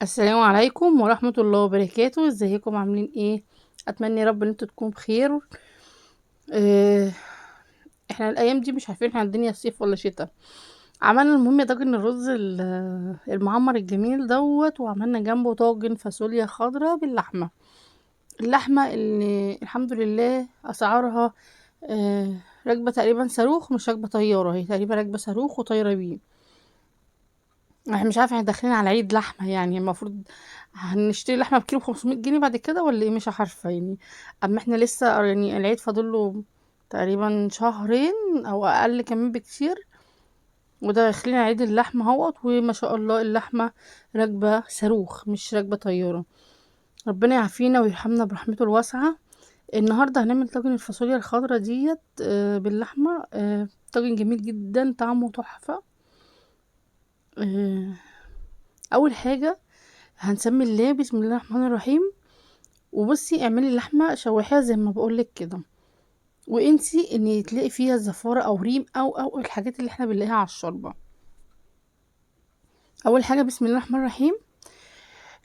السلام عليكم ورحمة الله وبركاته. ازيكم عاملين ايه؟ اتمنى يا رب ان انتوا تكونوا بخير. اه احنا الايام دي مش عارفين احنا الدنيا صيف ولا شتاء. عملنا المهم طاجن الرز المعمر الجميل دوت، وعملنا جنبه طاجن فاصوليا خضراء باللحمة. اللحمة اللي الحمد لله اسعارها راكبة تقريبا صاروخ، مش راكبة طيارة، هي تقريبا راكبة صاروخ وطايرة بيه. احنا مش عارفه احنا داخلين على عيد لحمه، يعني المفروض هنشتري لحمه بكيلو 500 جنيه بعد كده ولا ايه؟ مش عارفه يعني. اما احنا لسه يعني العيد فاضل له تقريبا شهرين او اقل كمان بكتير، وده داخلين على عيد اللحمه اهوت، وما شاء الله اللحمه راكبه صاروخ مش راكبه طياره. ربنا يعافينا ويرحمنا برحمته الواسعه. النهارده هنعمل طاجن الفاصوليا الخضراء ديت باللحمه. طاجن جميل جدا، طعمه تحفه. آه، اول حاجه هنسمي الله بسم الله الرحمن الرحيم. وبصي اعملي اللحمه شوحيها زي ما بقولك كده، وانسي ان تلاقي فيها زفاره او ريم او الحاجات اللي احنا بنلاقيها على الشوربه. اول حاجه بسم الله الرحمن الرحيم،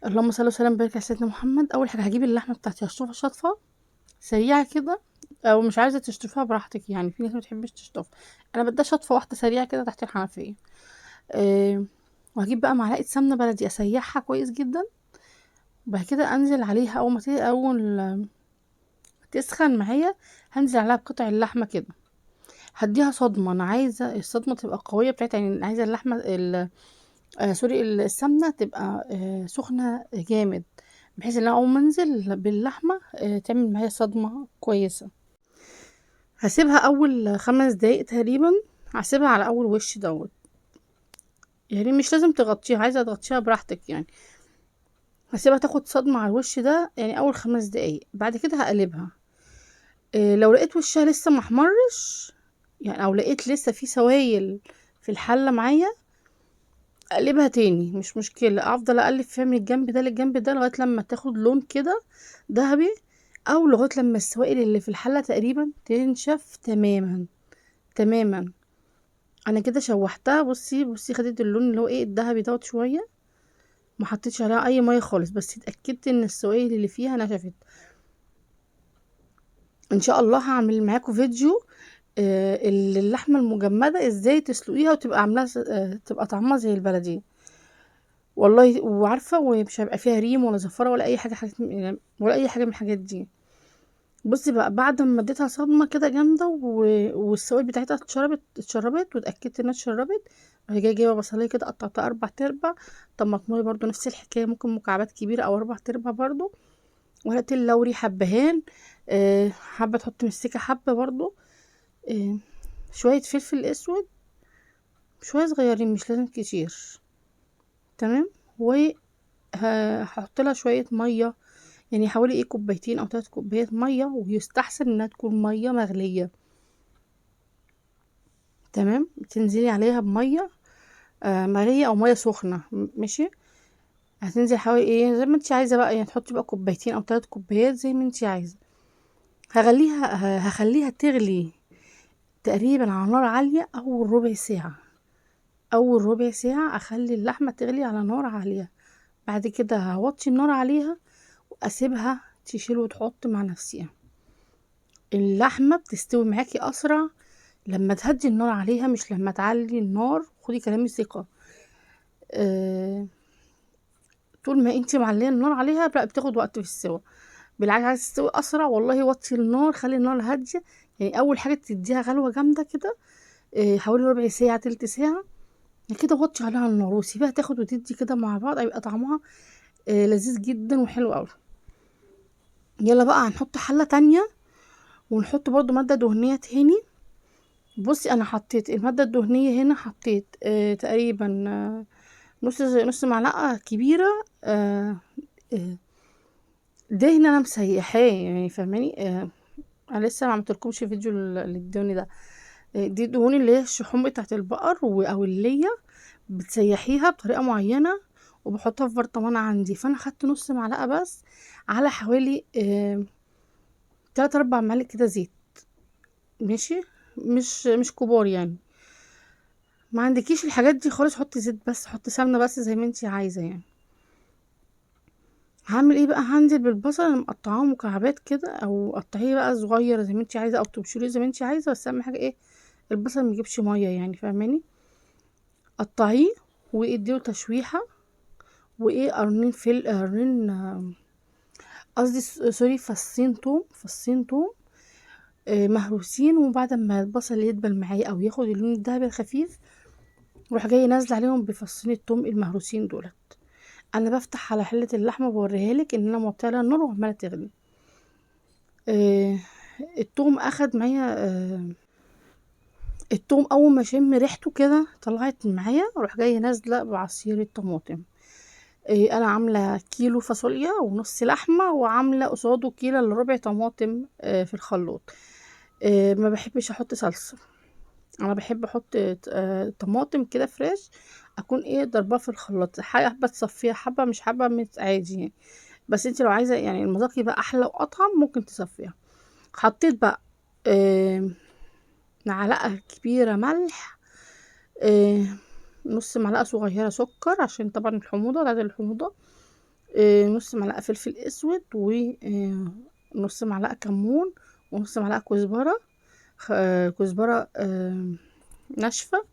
اللهم صل وسلم وبارك على سيدنا محمد. اول حاجه هجيب اللحمه بتاعتي هشطفها شطفه سريعه كده، او مش عايزه تشطفها براحتك، يعني في ناس ما بتحبش تشطف. انا بدي شطفه واحده سريعه كده تحت الحنفيه. أه وهجيب بقى معلقه سمنه بلدي اسيحها كويس جدا، وبعد كده انزل عليها اول ما تسخن معايا، هنزل عليها بقطع اللحمه كده، هديها صدمه. انا عايزه الصدمه تبقى قويه بتاعتها، يعني عايزه اللحمه سوري السمنه تبقى سخنه جامد، بحيث ان انا اول ما انزل باللحمه تعمل معايا صدمه كويسه. هسيبها اول 5 دقايق تقريبا، هسيبها على اول وش دوت. يعني مش لازم تغطيها، عايزه تغطيها براحتك يعني. هسيبها تاخد صدمه على الوش ده يعني اول 5 دقايق، بعد كده هقلبها. لو لقيت وشها لسه محمرش، يعني او لقيت لسه في سوائل في الحله معايا، اقلبها تاني مش مشكله. افضل اقلب فيها من الجنب ده للجنب ده لغايه لما تاخد لون كده ذهبي، او لغايه لما السوائل اللي في الحله تقريبا تنشف تماما تماما. انا كده شوحتها، بصي بصي خدت اللون اللي هو ايه الذهبي دوت شويه، ما حطيتش عليها اي ميه خالص، بس اتاكدت ان السوائل اللي فيها نشفت. ان شاء الله هعمل معاكم فيديو اللحمه المجمده ازاي تسلقيها وتبقى عاملاها تبقى طعمها زي البلدي والله. وعارفه ومش هيبقى فيها ريم ولا زفاره ولا اي حاجه، يعني ولا اي حاجه من الحاجات دي. بصي بقى بعد ما اديتها صدمه كده جامده والسوائل بتاعتها اتشربت واتاكدت انها اتشربت، بعد كده جايبه بصلايه كده قطعتها 4 تربع، طماطمايه برضو نفس الحكايه، ممكن مكعبات كبيره او 4 تربع برضو، ورقه اللوري حبهان، حابه تحط مستكه حبه برضو، آه، شويه فلفل اسود، شويه صغيرين مش لازم كتير. تمام. وهحط لها شويه ميه، يعني حوالي ايه كوبايتين او 3 كوبايات ميه، ويستحسن انها تكون ميه مغليه. تمام. تنزلي عليها بميه مغليه او ميه سخنه، ماشي. هتنزل حوالي ايه زي ما انت عايزه بقى، يعني تحطي بقى كوبايتين او 3 كوبايات زي ما انت عايزه. هخليها تغلي تقريبا على نار عاليه اول ربع ساعه. اول ربع ساعه اخلي اللحمه تغلي على نار عاليه، بعد كده هوطي النار عليها واسيبها تشيل وتحط مع نفسها. اللحمه بتستوي معاكي اسرع لما تهدي النار عليها، مش لما تعلي النار، خدي كلامي ثقه. أه طول ما انتي معليه النار عليها بقى بتاخد وقت في السوا. بالعكس عايز تستوي اسرع والله وطي النار، خلي النار هاديه. يعني اول حاجه تديها غلوه جامده كده حوالي ربع ساعه تلت ساعه كده، وطي عليها النار وسيبها تاخد وتدي كده مع بعض، هيبقى طعمها لذيذ جدا وحلو قوي. يلا بقى هنحط حله تانية ونحط برضو ماده دهنيه تاني. بصي انا حطيت الماده الدهنيه هنا، حطيت تقريبا نص معلقه كبيره آه، دهن انا مسيحاه، يعني فاهماني. انا لسه ما عملتلكمش فيديو للدهن ده. دي الدهون اللي هي الشحوم بتاعت البقر او اللية، بتسيحيها بطريقه معينه وبحطها في برطمان عندي. فانا خدت نص معلقه بس، على حوالي 3 4 معالق كده زيت، ماشي. مش كبار يعني. ما عندكيش الحاجات دي خالص، حطي زيت بس، حطي سمنه بس زي ما انتي عايزه يعني. هعمل ايه بقى؟ هنزل بالبصل، انا مقطعاه مكعبات كده، او قطعيه بقى صغير زي ما انت عايزه، او تبشريه زي ما انت عايزه، بس اهم حاجه ايه؟ البصل ما يجيبش ميه يعني، فاهماني؟ قطعيه واديله تشويحه، وايه، قرنين قرنين، قصدي سوري، فصين توم، فصين توم مهروسين. وبعد ما البصل يدبل معايا او ياخد اللون الذهبي الخفيف، روح جاي نازله عليهم بفصين التوم المهروسين دولت. انا بفتح على حله اللحمه بوريها لك ان انا موطيه عليها النار وعماله تغلي. آه التوم اخد معايا، التوم اول ما شم ريحته كده طلعت معايا، اروح جايه نازله بعصير الطماطم. انا عامله كيلو فاصوليا ونص لحمه، وعامله قصاده كيلو الا ربع طماطم في الخلاط. ما بحبش احط صلصه، انا بحب احط طماطم كده فريش، اكون ايه ضربها في الخلاط، حبه تصفيها، حبه مش حبه عادي يعني. بس انت لو عايزه يعني المذاق يبقى احلى واطعم ممكن تصفيها. حطيت بقى آه معلقه كبيره ملح، آه نص معلقه صغيره سكر عشان طبعا الحموضه، عدد الحموضه، نص معلقه فلفل اسود، ونص معلقه كمون، ونص معلقه كزبره، كزبره ناشفه.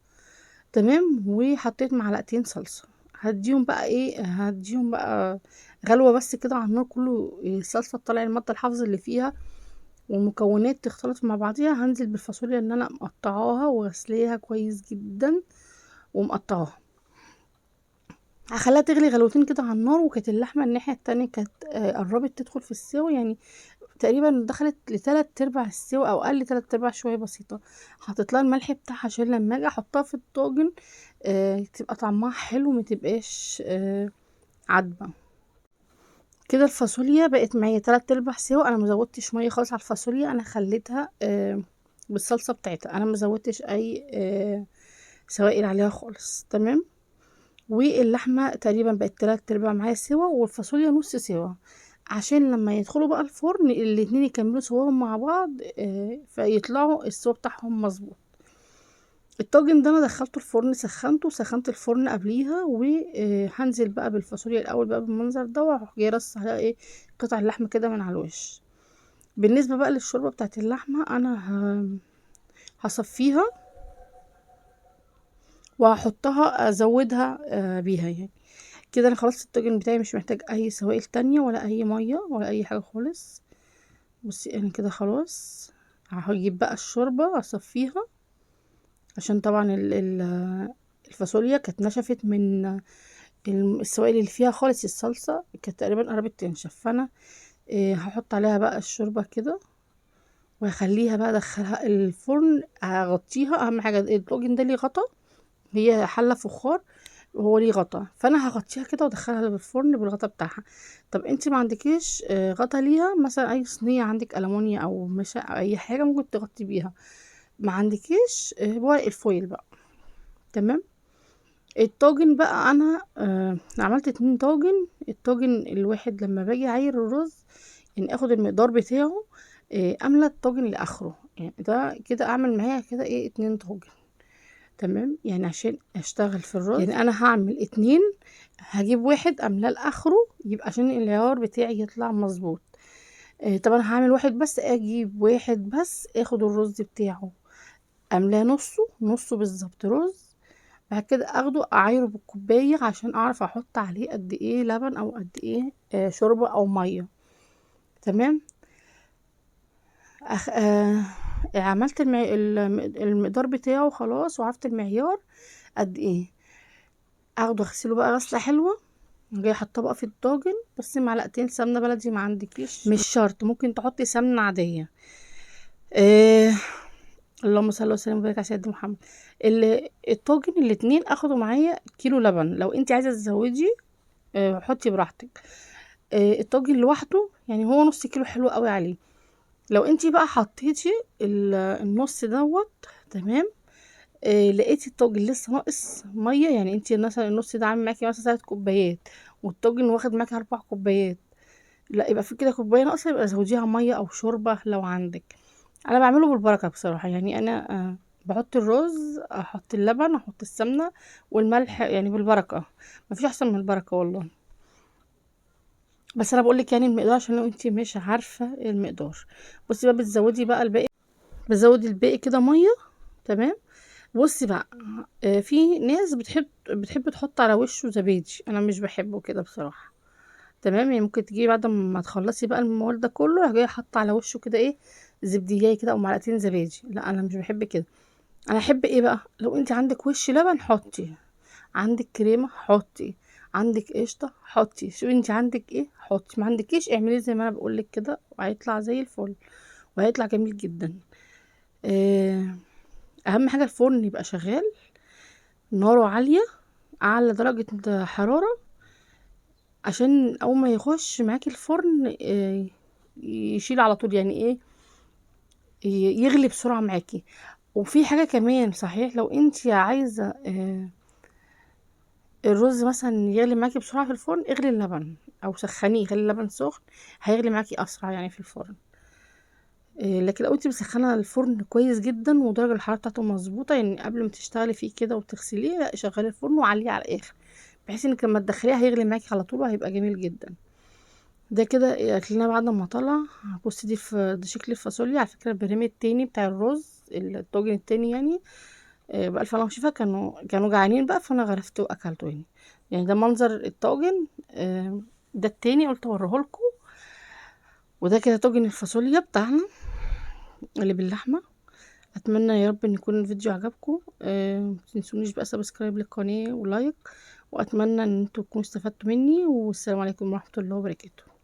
تمام. وحطيت معلقتين صلصه، هديهم بقى ايه، هديهم بقى غلوه بس كده على النار، كله الصلصه تطلع الماده الحافظه اللي فيها، والمكونات تختلط مع بعضيها. هنزل بالفاصوليا اللي انا مقطعاها وغسليها كويس جدا ومقطعاها، هخليها تغلي غلوتين كده على النار. وكانت اللحمه الناحيه التانية كانت قربت تدخل في السوا يعني، تقريبا دخلت لتلات ارباع السوا او اقل، تلات ارباع شويه بسيطه. حطيت لها الملح بتاعها عشان لما اجي احطها في الطاجن تبقى طعمها حلو، ما تبقاش عدبه. كده الفاصوليا بقت معايا تلات ارباع سوا، انا مزودتش ميه خالص على الفاصوليا، انا خليتها بالصلصه بتاعتها، انا مزودتش اي سوائل عليها خالص. تمام. واللحمه تقريبا بقت تلات ارباع معايا سوا، والفاصوليا نص سوا، عشان لما يدخلوا بقى الفرن الاتنين يكملوا سواهم مع بعض فيطلعوا السوا بتاعهم مظبوط. الطاجن ده انا دخلته الفرن، سخنت الفرن قبليها، وهنزل بقى بالفاصوليا الاول بقى بالمنظر ده، واروح جايه رص عليها ايه قطع اللحمه كده من على الوش. بالنسبه بقى للشوربه بتاعت اللحمه، انا هصفيها وهحطها ازودها بيها يعني. كده انا خلصت الطاجن بتاعي، مش محتاج اي سوائل تانية ولا اي ميه ولا اي حاجه خالص. بصي انا كده خلاص، هجيب بقى الشوربه اصفيها، عشان طبعا الفاصوليا كانت نشفت من السوائل اللي فيها خالص، الصلصه كانت تقريبا قربت تنشف. فانا هحط عليها بقى الشوربه كده، وهخليها بقى ادخلها الفرن، هغطيها. اهم حاجه الطاجن ده ليه غطا، هي حله فخار وهو ليه غطا، فانا هغطيها كده وادخلها بالفرن بالغطا بتاعها. طب انت ما عندكيش غطا ليها، مثلا اي صينيه عندك المونيا او مش او اي حاجه ممكن تغطي بيها. ما عندكيش ورق الفويل بقى. تمام. الطاجن بقى انا عملت 2 طاجن. الطاجن الواحد لما باجي اعاير الرز يعني اخد المقدار بتاعه، املى الطاجن لاخره، يعني ده كده اعمل معايا كده ايه 2 طاجن. تمام. يعني عشان اشتغل في الرز يعني انا هعمل 2، هجيب واحد املاه لاخره، يبقى عشان العيار بتاعي يطلع مظبوط. طبعا هعمل واحد بس، اجيب واحد بس اخد الرز بتاعه املاه نصه بالظبط رز. بعد كده اخده اعايره بالكوبايه عشان اعرف احط عليه قد ايه لبن او قد ايه شوربه او ميه. تمام. أخ... آه... عملت المقدار بتاعه خلاص، وعرفت المعيار قد ايه. اخده اغسله بقى غسله حلوه، جاي حاطاه بقى في الطاجن، بس معلقتين سمنه بلدي ما عندكيش مش شرط، ممكن تحطي سمنه عاديه. آه... اللهم صل وسلم وبارك على سيدنا محمد. الطاجن الاتنين اخدوا معايا كيلو لبن، لو انت عايزه تزودي حطي براحتك. الطاجن لوحده يعني هو نص كيلو حلو قوي عليه. لو انتي بقى حطيتي النص دوت، تمام، لقيتي الطاجن لسه ناقص ميه، يعني انتي مثلا النص ده عامل معاكي مثلا 3 كوبايات، والطاجن واخد معاكي 4 كوبايات، لا يبقى في كده كوبايه ناقصه، يبقى زوديها ميه او شوربه لو عندك. انا بعمله بالبركه بصراحه، يعني انا بحط الرز، احط اللبن، احط السمنه والملح، يعني بالبركه، مفيش احسن من البركه والله. بس انا بقول لك يعني المقدار عشان لو انت مش عارفه المقدار. بصي بقى بتزودي بقى الباقي، بتزودي الباقي كده ميه. تمام. بصي بقى، في ناس بتحب تحط على وشه زبادي، انا مش بحبه كده بصراحه. تمام. يعني ممكن تجيبي بعد ما تخلصي بقى الموال ده كله، جايه حاطه على وشه كده ايه، زبدية كده او معلقتين زبادي. لا انا مش بحب كده. انا احب ايه بقى، لو انت عندك وش لبن حطي، عندك كريمه حطي، عندك قشطه حطي، شوفي انت عندك ايه حطي، ما عندكيش اعملي زي ما انا بقولك كده، وهيطلع زي الفل، وهيطلع جميل جدا. آه، اهم حاجه الفرن يبقى شغال، ناره عاليه، اعلى درجه حراره، عشان اول ما يخش معاكي الفرن يشيل على طول، يعني ايه، يغلي بسرعه معاكي. وفي حاجه كمان صحيح، لو انت عايزه الرز مثلا يغلي معاكي بسرعه في الفرن، اغلي اللبن او سخنيه، خلي اللبن سخن، هيغلي معاكي اسرع يعني في الفرن. لكن لو انت مسخنه الفرن كويس جدا ودرجه الحراره بتاعته مظبوطه، يعني قبل ما تشتغلي فيه كده وتغسليه، لا شغلي الفرن وعليه على الاخر، بحيث انك لما تدخليه هيغلي معاكي على طول وهيبقى جميل جدا. ده كده اكلنا بعد ما طلع. بصي دي شكل الفاصوليا على فكره، البريم التاني بتاع الرز، الطاجن التاني يعني. بألف هنا وشفا، كانوا جعانين بقى، فانا غرفته واكلته يعني. يعني ده منظر الطاجن. ده التاني قلت اوريهولكوا. وده كده طاجن الفاصوليا بتاعنا اللي باللحمه. اتمنى يا رب ان يكون الفيديو عجبكم. متنسونيش بقى سبسكرايب للقناه ولايك، واتمنى ان انتوا تكونوا استفدتوا مني، والسلام عليكم ورحمه الله وبركاته.